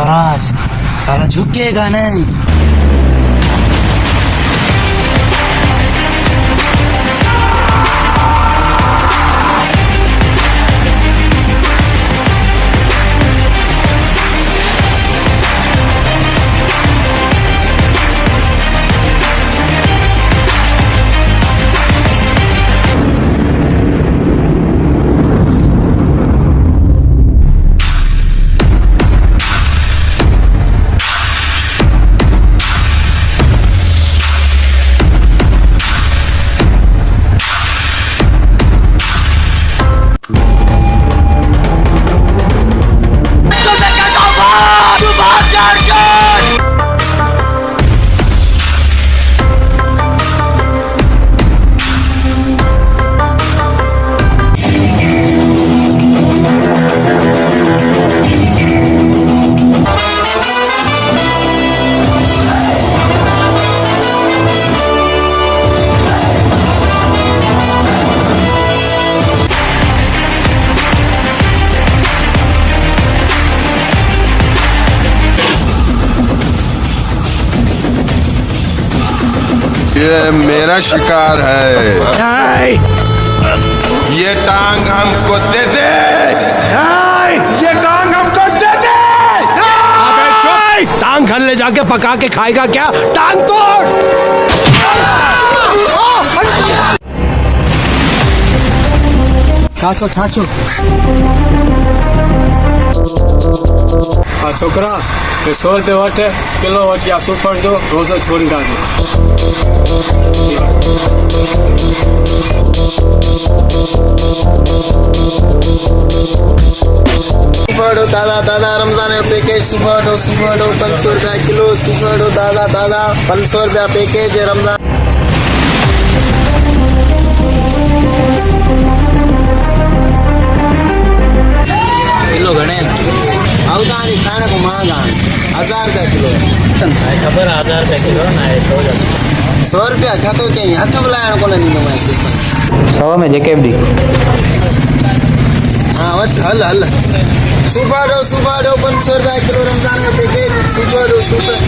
स्वराज साला झुकेगा नहीं। ये मेरा शिकार है। ये टांग हमको दे दे। ये टांग हमको दे दे। अबे चुप! टांग घर ले जाके पका के खाएगा क्या? टांग तोड़! ठाचो ठाचो हाँ छोकरा 100 रुपये वठे किलो वठी आ सूफर जो रोज़ छोड़ींदासीं। सूफर दादा दादा रमजान जो पैकेज सूफर 500 रुपया किलो। सूफर दादा दादा 500 रुपया पैकेज रमजान। किलो घणे अवधानी खाने को महंगा 1000 रुपया किलो। खबर 1000 रुपया किलो ना 100 रुपया छा तो चाहिए हथ बुलाइण कोन ॾींदो मैं सिर्फ 100 में जेके बि हाँ वठ हल हल। सूफर 500 रुपया किलो रमजान जो पैकेज सूफर।